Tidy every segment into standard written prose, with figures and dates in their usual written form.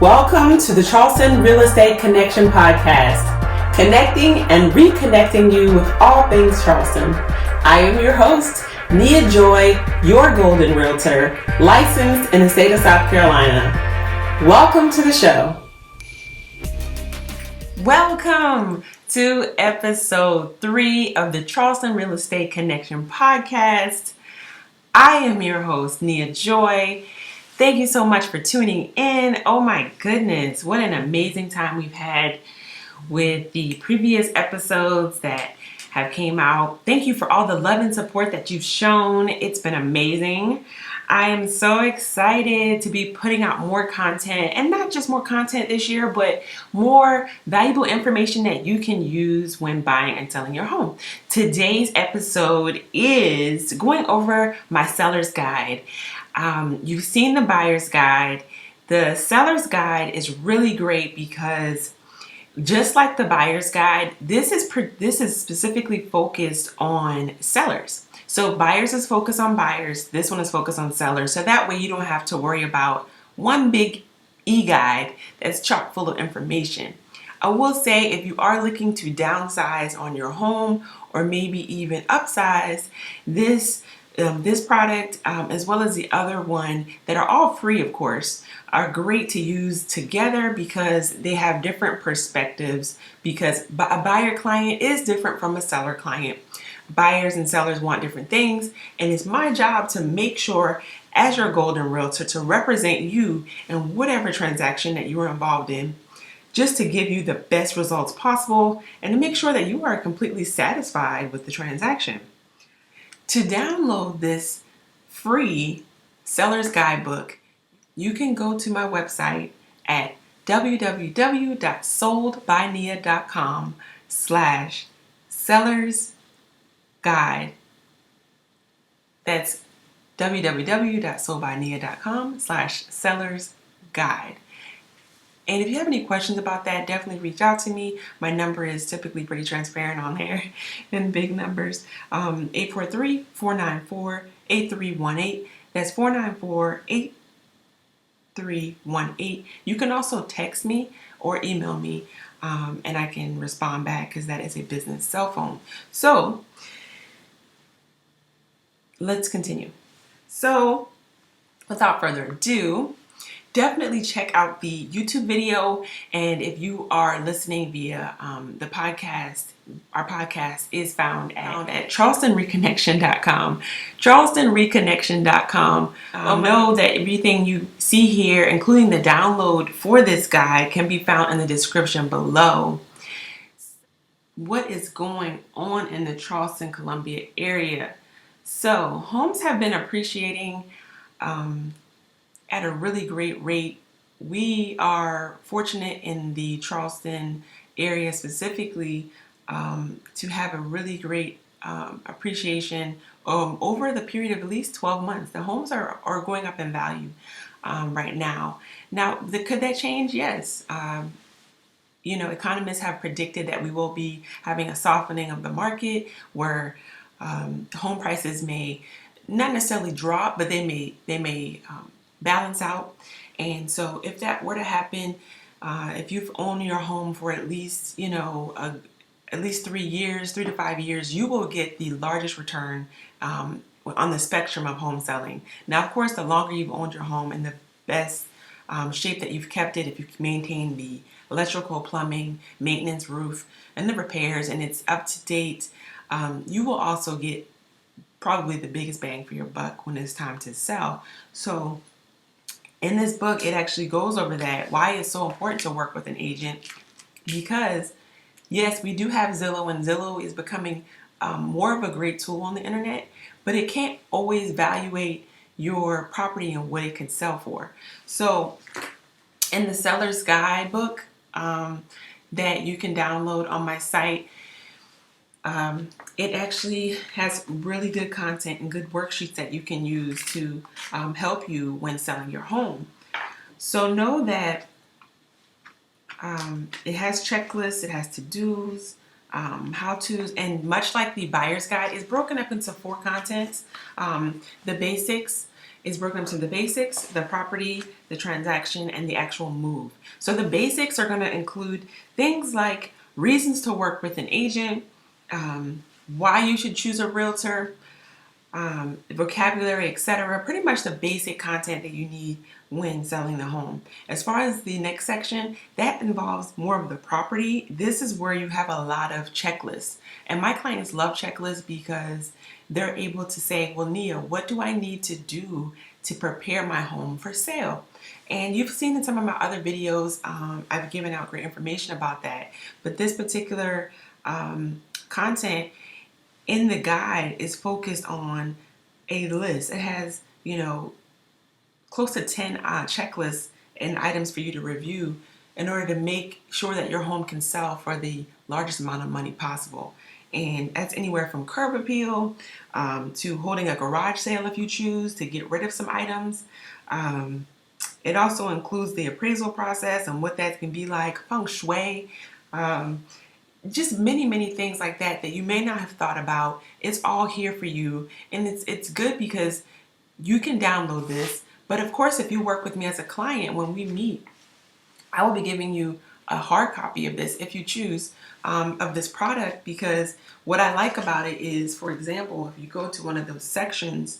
Welcome to the Charleston Real Estate Connection Podcast, connecting and reconnecting you with all things Charleston. I am your host, Nia Joy, your Golden Realtor, licensed in the state of South Carolina. Welcome to the show. Welcome to episode 3 of the Charleston Real Estate Connection Podcast. I am your host, Nia Joy. Thank you so much for tuning in. Oh my goodness, what an amazing time we've had with the previous episodes that have came out. Thank you for all the love and support that you've shown. It's been amazing. I am so excited to be putting out more content, and not just more content this year, but more valuable information that you can use when buying and selling your home. Today's episode is going over my seller's guide. You've seen the buyer's guide. The seller's guide is really great because just like the buyer's guide, this is specifically focused on sellers. So buyers is focused on buyers. This one is focused on sellers. So that way you don't have to worry about one big e-guide that's chock full of information. I will say if you are looking to downsize on your home or maybe even upsize, this product, as well as the other one that are all free, of course, are great to use together because they have different perspectives, because a buyer client is different from a seller client. Buyers and sellers want different things, and it's my job to make sure, as your golden realtor, to represent you in whatever transaction that you are involved in, just to give you the best results possible and to make sure that you are completely satisfied with the transaction. To download this free seller's guidebook, you can go to my website at www.soldbynia.com/sellersguide. That's www.soldbynia.com/sellersguide. And if you have any questions about that, definitely reach out to me. My number is typically pretty transparent on there in big numbers. 843-494-8318. That's 494-8318. You can also text me or email me, and I can respond back because that is a business cell phone. So let's continue. So without further ado, definitely check out the YouTube video, and if you are listening via the podcast, our podcast is found at charlestonreconnection.com. charlestonreconnection.com. Know that everything you see here, including the download for this guide, can be found in the description below. What is going on in the Charleston, Columbia area? So homes have been appreciating at a really great rate. We are fortunate in the Charleston area specifically to have a really great appreciation over the period of at least 12 months. The homes are going up in value right now. Now, could that change? Yes. Economists have predicted that we will be having a softening of the market where home prices may not necessarily drop, but they may balance out. And so if that were to happen, if you've owned your home for at least 3 years, 3 to 5 years, you will get the largest return on the spectrum of home selling. Now, of course, the longer you've owned your home and the best shape that you've kept it, if you maintain the electrical, plumbing, maintenance, roof, and the repairs, and it's up to date, you will also get probably the biggest bang for your buck when it's time to sell. So in this book, it actually goes over that, why it's so important to work with an agent, because yes, we do have Zillow, and Zillow is becoming more of a great tool on the internet, but it can't always evaluate your property and what it can sell for. So in the seller's guidebook that you can download on my site, it actually has really good content and good worksheets that you can use to help you when selling your home. So know that it has checklists, it has to-dos, how-tos, and much like the buyer's guide, is broken up into 4 contents. The basics, is broken into the basics, the property, the transaction, and the actual move. So the basics are going to include things like reasons to work with an agent, why you should choose a realtor, vocabulary, etc. Pretty much the basic content that you need when selling the home. As far as the next section, that involves more of the property. This is where you have a lot of checklists. And my clients love checklists because they're able to say, well, Nia, what do I need to do to prepare my home for sale? And you've seen in some of my other videos, I've given out great information about that. But this particular content in the guide is focused on a list. It has, close to 10 checklists and items for you to review in order to make sure that your home can sell for the largest amount of money possible. And that's anywhere from curb appeal to holding a garage sale if you choose to get rid of some items. It also includes the appraisal process and what that can be like, feng shui, just many things like that that you may not have thought about. It's all here for you, and it's good because you can download this. But of course, if you work with me as a client, when we meet, I will be giving you a hard copy of this if you choose, of this product, because what I like about it is, for example, if you go to one of those sections,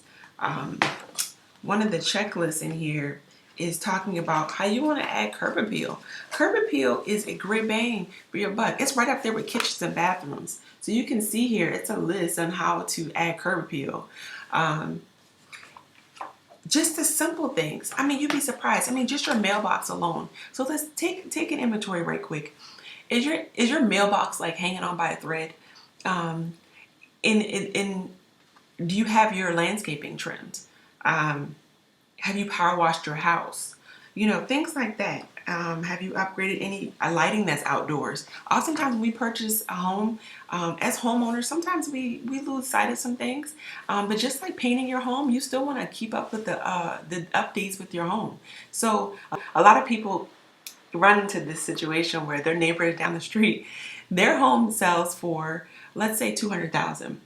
one of the checklists in here is talking about how you want to add curb appeal. Curb appeal is a great bang for your buck. It's right up there with kitchens and bathrooms. So you can see here, it's a list on how to add curb appeal. Just the simple things. I mean, you'd be surprised. I mean, just your mailbox alone. So let's take an inventory right quick. Is your mailbox like hanging on by a thread? Do you have your landscaping trimmed? Have you power washed your house? Things like that. Have you upgraded any lighting that's outdoors? Oftentimes when we purchase a home, as homeowners, sometimes we lose sight of some things. But just like painting your home, you still want to keep up with the updates with your home. So a lot of people run into this situation where their neighbor down the street, their home sells for, let's say, $200,000.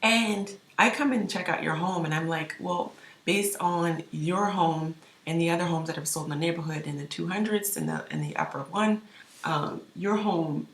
And I come in and check out your home and I'm like, well, based on your home and the other homes that have sold in the neighborhood in the 200s and the upper one, your home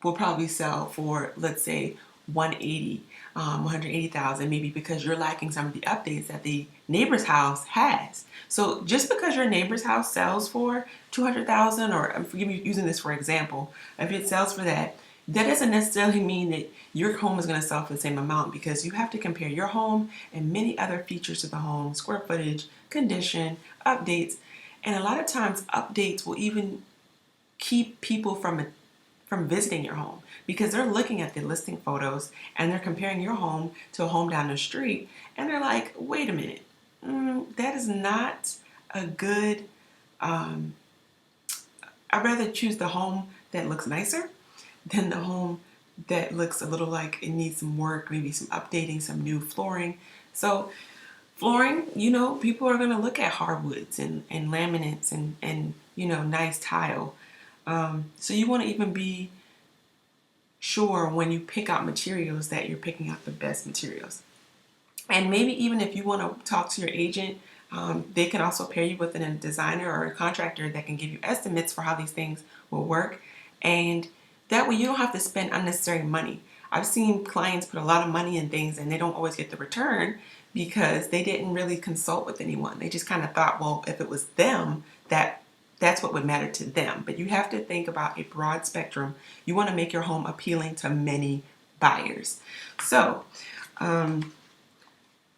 will probably sell for, let's say, 180,000, maybe because you're lacking some of the updates that the neighbor's house has. So just because your neighbor's house sells for 200,000, or forgive me using this for example, if it sells for that, that doesn't necessarily mean that your home is going to sell for the same amount, because you have to compare your home and many other features to the home, square footage, condition, updates. And a lot of times updates will even keep people from visiting your home, because they're looking at the listing photos and they're comparing your home to a home down the street and they're like, wait a minute, that is not a good, I'd rather choose the home that looks nicer than the home that looks a little like it needs some work, maybe some updating, some new flooring. So flooring, people are going to look at hardwoods and laminates and nice tile. So you want to even be sure when you pick out materials that you're picking out the best materials. And maybe even if you want to talk to your agent, they can also pair you with a designer or a contractor that can give you estimates for how these things will work. And that way you don't have to spend unnecessary money. I've seen clients put a lot of money in things and they don't always get the return because they didn't really consult with anyone. They just kind of thought, well, if it was them, that's what would matter to them. But you have to think about a broad spectrum. You want to make your home appealing to many buyers. So,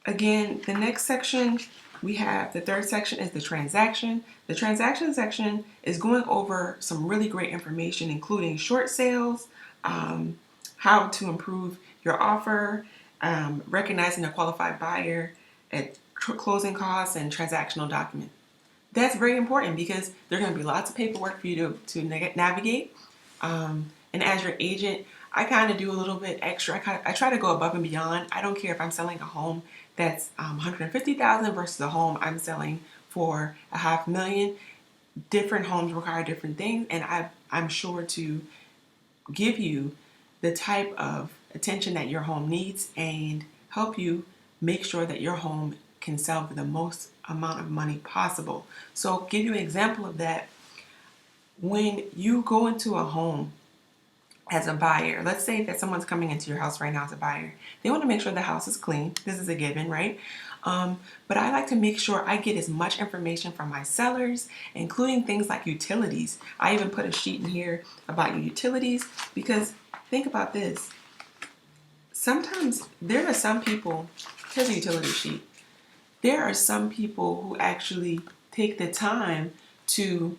again, the next section we have, the third section is the transaction. The transaction section is going over some really great information, including short sales, how to improve your offer, recognizing a qualified buyer at closing costs, and transactional document. That's very important because there are going to be lots of paperwork for you to navigate. And as your agent, I kind of do a little bit extra. I try to go above and beyond. I don't care if I'm selling a home that's $150,000 versus a home I'm selling for $500,000. Different homes require different things, and I'm sure to give you the type of attention that your home needs and help you make sure that your home can sell for the most amount of money possible. So give you an example of that. When you go into a home as a buyer, let's say that someone's coming into your house right now as a buyer, they want to make sure the house is clean. This is a given, right? But I like to make sure I get as much information from my sellers, including things like utilities. I even put a sheet in here about your utilities, because think about this. Sometimes there are some people, here's a utility sheet. There are some people who actually take the time to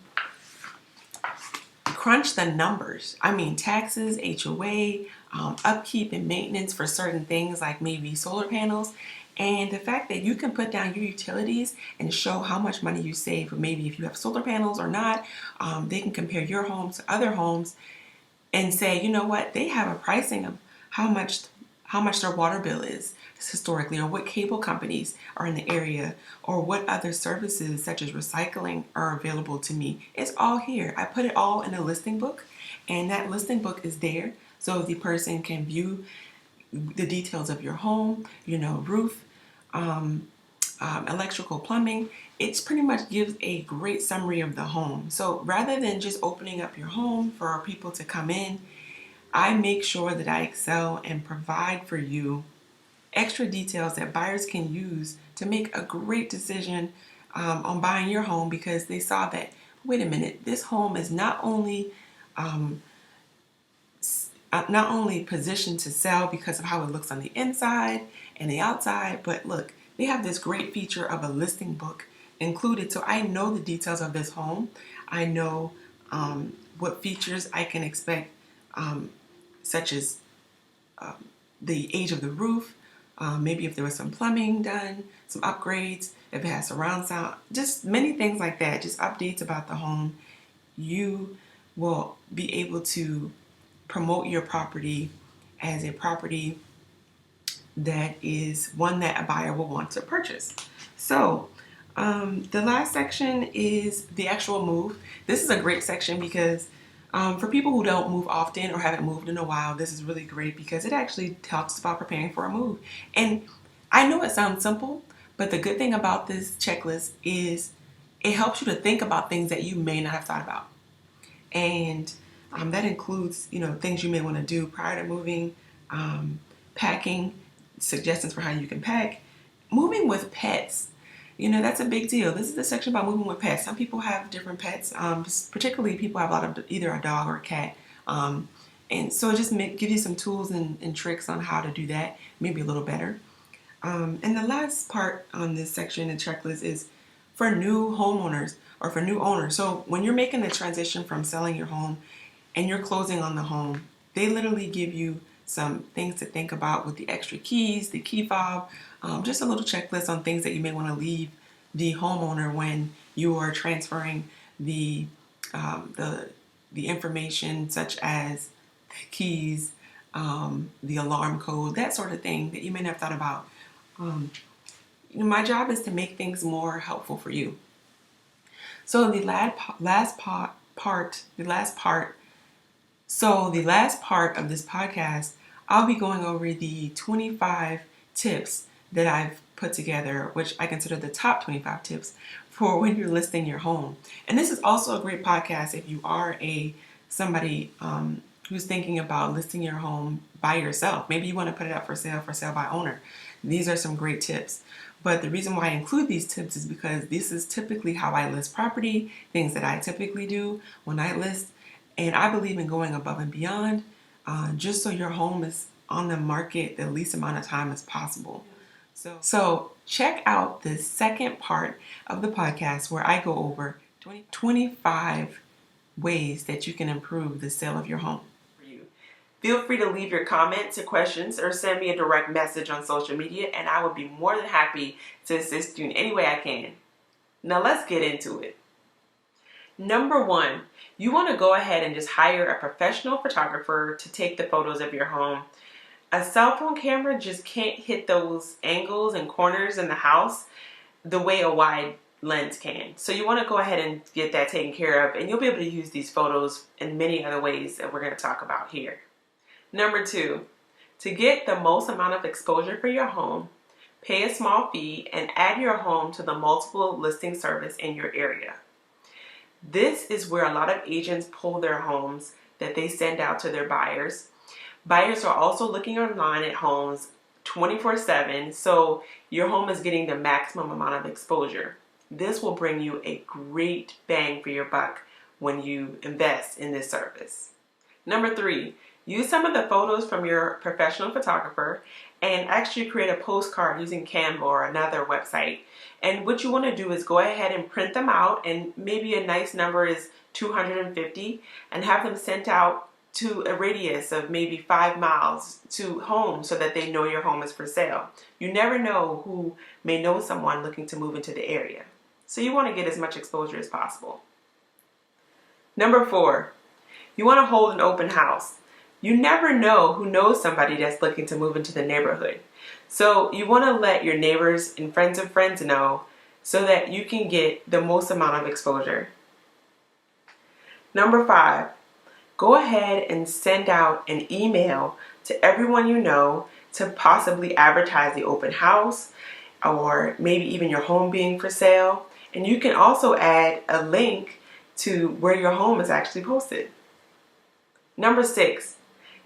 crunch the numbers. I mean, taxes, HOA, upkeep and maintenance for certain things like maybe solar panels. And the fact that you can put down your utilities and show how much money you save, or maybe if you have solar panels or not, they can compare your home to other homes and say, you know what, they have a pricing of how much their water bill is historically, or what cable companies are in the area, or what other services such as recycling are available to me. It's all here. I put it all in a listing book, and that listing book is there so the person can view the details of your home, roof, electrical, plumbing. It pretty much gives a great summary of the home. So rather than just opening up your home for people to come in, I make sure that I excel and provide for you extra details that buyers can use to make a great decision on buying your home, because they saw that, wait a minute, this home is not only positioned to sell because of how it looks on the inside and the outside, but look, they have this great feature of a listing book included. So I know the details of this home. I know what features I can expect, such as the age of the roof, maybe if there was some plumbing done, some upgrades, if it has surround sound, just many things like that, just updates about the home. You will be able to promote your property as a property that is one that a buyer will want to purchase. So the last section is the actual move. This is a great section because for people who don't move often or haven't moved in a while, this is really great because it actually talks about preparing for a move. And I know it sounds simple, but the good thing about this checklist is it helps you to think about things that you may not have thought about. And that includes, things you may want to do prior to moving, packing, suggestions for how you can pack, moving with pets. That's a big deal. This is the section about moving with pets. Some people have different pets, particularly people have a lot of either a dog or a cat. And so it just gives you some tools and tricks on how to do that, maybe a little better. And the last part on this section and checklist is for new homeowners or for new owners. So when you're making the transition from selling your home and you're closing on the home, they literally give you some things to think about with the extra keys, the key fob, just a little checklist on things that you may want to leave the homeowner when you are transferring the information, such as the keys, the alarm code, that sort of thing that you may not have thought about. My job is to make things more helpful for you. So the last part of this podcast, I'll be going over the 25 tips that I've put together, which I consider the top 25 tips for when you're listing your home. And this is also a great podcast if you are somebody who's thinking about listing your home by yourself. Maybe you want to put it up for sale by owner. These are some great tips. But the reason why I include these tips is because this is typically how I list property, things that I typically do when I list. And I believe in going above and beyond, just so your home is on the market the least amount of time as possible. So check out the second part of the podcast where I go over 25 ways that you can improve the sale of your home. Feel free to leave your comments or questions or send me a direct message on social media, and I would be more than happy to assist you in any way I can. Now let's get into it. Number 1, you want to go ahead and just hire a professional photographer to take the photos of your home. A cell phone camera just can't hit those angles and corners in the house the way a wide lens can. So you want to go ahead and get that taken care of, and you'll be able to use these photos in many other ways that we're going to talk about here. Number 2, to get the most amount of exposure for your home, pay a small fee, and add your home to the multiple listing service in your area. This is where a lot of agents pull their homes that they send out to their buyers. Buyers are also looking online at homes 24/7, so your home is getting the maximum amount of exposure. This will bring you a great bang for your buck when you invest in this service. Number 3, use some of the photos from your professional photographer and actually create a postcard using Canva or another website. And what you want to do is go ahead and print them out, and maybe a nice number is 250, and have them sent out to a radius of maybe 5 miles to homes so that they know your home is for sale. You never know who may know someone looking to move into the area. So you want to get as much exposure as possible. Number 4, you want to hold an open house. You never know who knows somebody that's looking to move into the neighborhood. So you want to let your neighbors and friends of friends know so that you can get the most amount of exposure. Number 5, go ahead and send out an email to everyone you know to possibly advertise the open house or maybe even your home being for sale. And you can also add a link to where your home is actually posted. Number 6,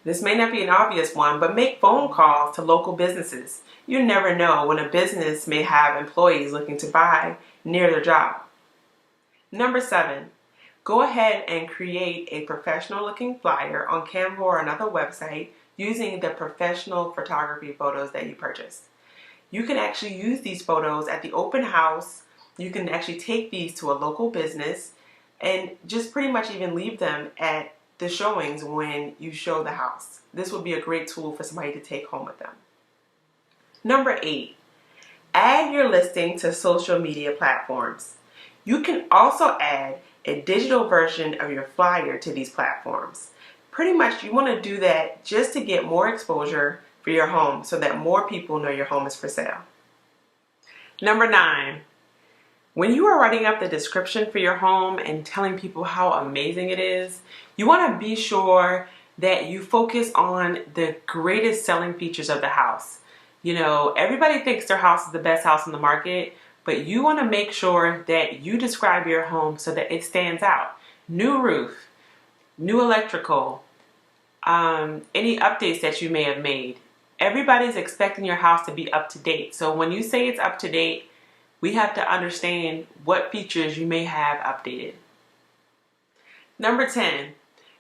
this may not be an obvious one, but make phone calls to local businesses. You never know when a business may have employees looking to buy near their job. Number 7, go ahead and create a professional looking flyer on Canva or another website using the professional photography photos that you purchased. You can actually use these photos at the open house. You can actually take these to a local business and just pretty much even leave them at the showings when you show the house. This would be a great tool for somebody to take home with them. Number 8, add your listing to social media platforms. You can also add a digital version of your flyer to these platforms. Pretty much you want to do that just to get more exposure for your home so that more people know your home is for sale. Number 9, when you are writing up the description for your home and telling people how amazing it is, you want to be sure that you focus on the greatest selling features of the house. You know, everybody thinks their house is the best house in the market, but you want to make sure that you describe your home so that it stands out. New roof, new electrical, any updates that you may have made. Everybody's expecting your house to be up to date. So when you say it's up to date, we have to understand what features you may have updated. Number 10,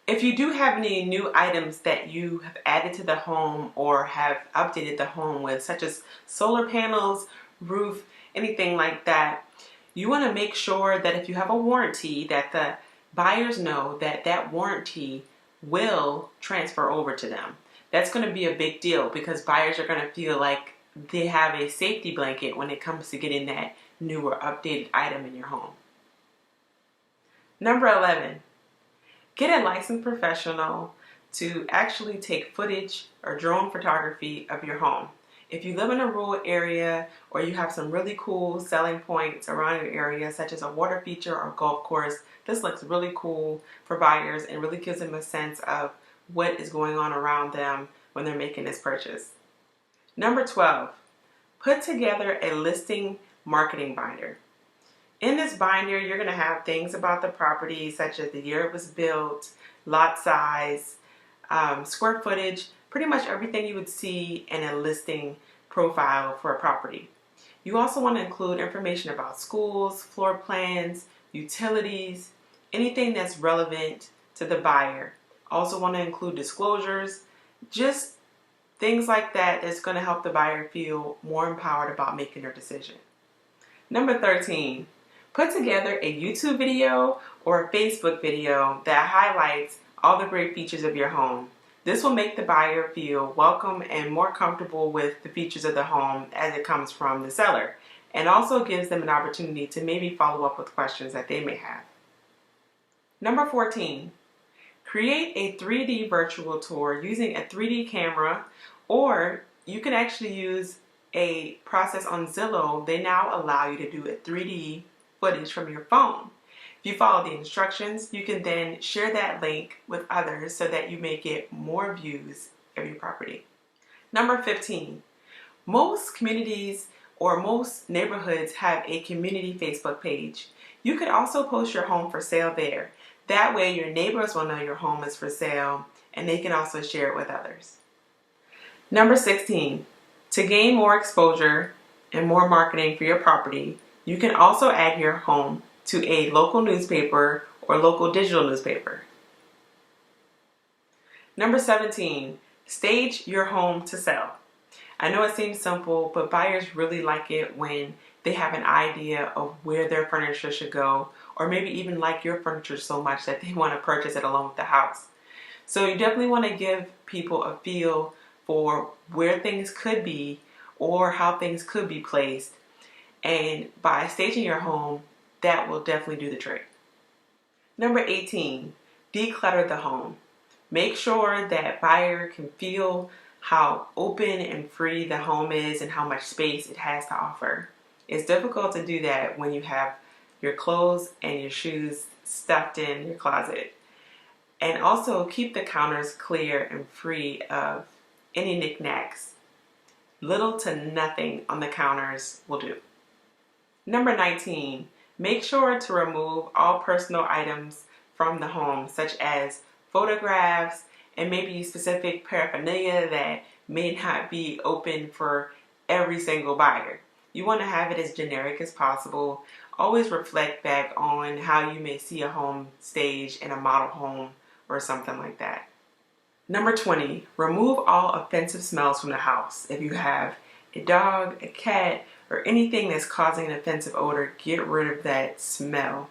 if you do have any new items that you have added to the home or have updated the home with, such as solar panels, roof, anything like that, you want to make sure that if you have a warranty, that the buyers know that that warranty will transfer over to them. That's going to be a big deal because buyers are going to feel like they have a safety blanket when it comes to getting that new or updated item in your home. Number 11, get a licensed professional to actually take footage or drone photography of your home. If you live in a rural area or you have some really cool selling points around your area, such as a water feature or golf course, this looks really cool for buyers and really gives them a sense of what is going on around them when they're making this purchase. Number 12, put together a listing marketing binder. In this binder, you're going to have things about the property, such as the year it was built, lot size, square footage, pretty much everything you would see in a listing profile for a property. You also want to include information about schools, floor plans, utilities, anything that's relevant to the buyer. Also want to include disclosures, just things like that that's going to help the buyer feel more empowered about making their decision. Number 13, put together a YouTube video or a Facebook video that highlights all the great features of your home. This will make the buyer feel welcome and more comfortable with the features of the home as it comes from the seller, and also gives them an opportunity to maybe follow up with questions that they may have. Number 14, create a 3D virtual tour using a 3D camera, or you can actually use a process on Zillow. They now allow you to do a 3D footage from your phone. If you follow the instructions, you can then share that link with others so that you may get more views of your property. Number 15, Most communities or most neighborhoods have a community Facebook page. You could also post your home for sale there. That way your neighbors will know your home is for sale and they can also share it with others. Number 16, to gain more exposure and more marketing for your property, you can also add your home to a local newspaper or local digital newspaper. Number 17, stage your home to sell. I know it seems simple, but buyers really like it when they have an idea of where their furniture should go, or maybe even like your furniture so much that they want to purchase it along with the house. So you definitely want to give people a feel for where things could be or how things could be placed. And by staging your home, that will definitely do the trick. Number 18, declutter the home. Make sure that buyer can feel how open and free the home is and how much space it has to offer. It's difficult to do that when you have your clothes and your shoes stuffed in your closet. And also keep the counters clear and free of any knickknacks. Little to nothing on the counters will do. Number 19, make sure to remove all personal items from the home, such as photographs and maybe specific paraphernalia that may not be open for every single buyer. You want to have it as generic as possible. Always reflect back on how you may see a home staged in a model home or something like that. Number 20, remove all offensive smells from the house. If you have a dog, a cat, or anything that's causing an offensive odor, get rid of that smell.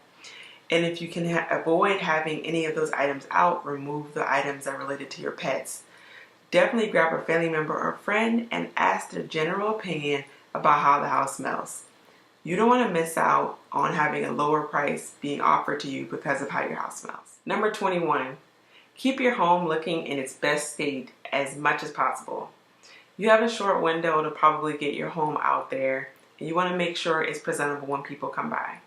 And if you can avoid having any of those items out, remove the items that are related to your pets. Definitely grab a family member or friend and ask their general opinion about how the house smells. You don't want to miss out on having a lower price being offered to you because of how your house smells. Number 21, keep your home looking in its best state as much as possible. You have a short window to probably get your home out there, and you want to make sure it's presentable when people come by.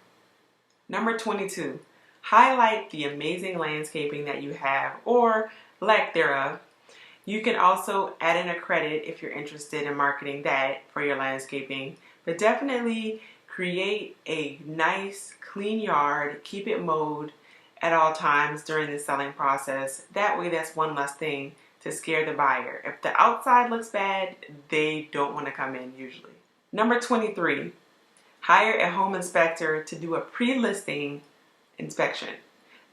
Number 22, highlight the amazing landscaping that you have or lack thereof. You can also add in a credit if you're interested in marketing that for your landscaping, but definitely create a nice, clean yard. Keep it mowed at all times during the selling process. That way, that's one less thing to scare the buyer. If the outside looks bad, they don't want to come in usually. Number 23, hire a home inspector to do a pre-listing inspection.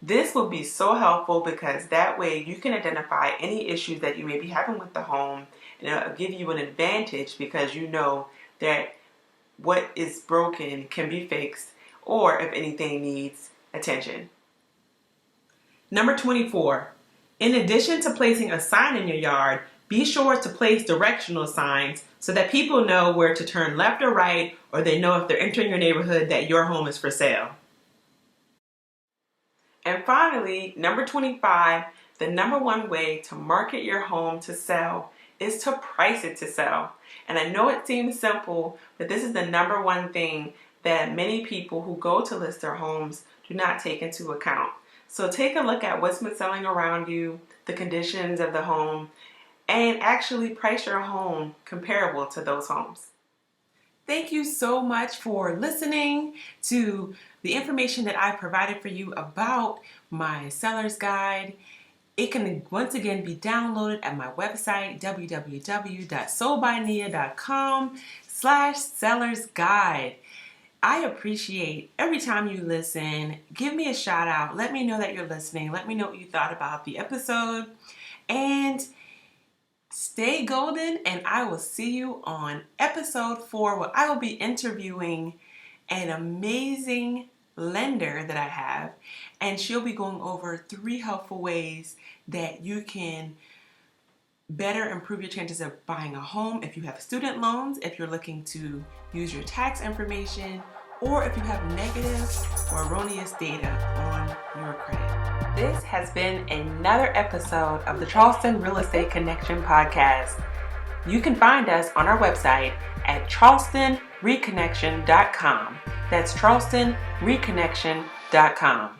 This will be so helpful because that way you can identify any issues that you may be having with the home, and it'll give you an advantage because you know that what is broken can be fixed, or if anything needs attention. Number 24, in addition to placing a sign in your yard, be sure to place directional signs so that people know where to turn left or right, or they know if they're entering your neighborhood that your home is for sale. And finally, number 25, the number one way to market your home to sell is to price it to sell. And I know it seems simple, but this is the number one thing that many people who go to list their homes do not take into account. So take a look at what's been selling around you, the conditions of the home, and actually price your home comparable to those homes. Thank you so much for listening to the information that I provided for you about my seller's guide. It can once again be downloaded at my website, www.soldbynia.com/sellersguide. I appreciate every time you listen. Give me a shout out. Let me know that you're listening. Let me know what you thought about the episode. And stay golden, and I will see you on episode 4, where I will be interviewing an amazing lender that I have, and she'll be going over 3 helpful ways that you can better improve your chances of buying a home if you have student loans, if you're looking to use your tax information, or if you have negative or erroneous data on your credit. This has been another episode of the Charleston Real Estate Connection podcast. You can find us on our website at charlestonreconnection.com. That's charlestonreconnection.com.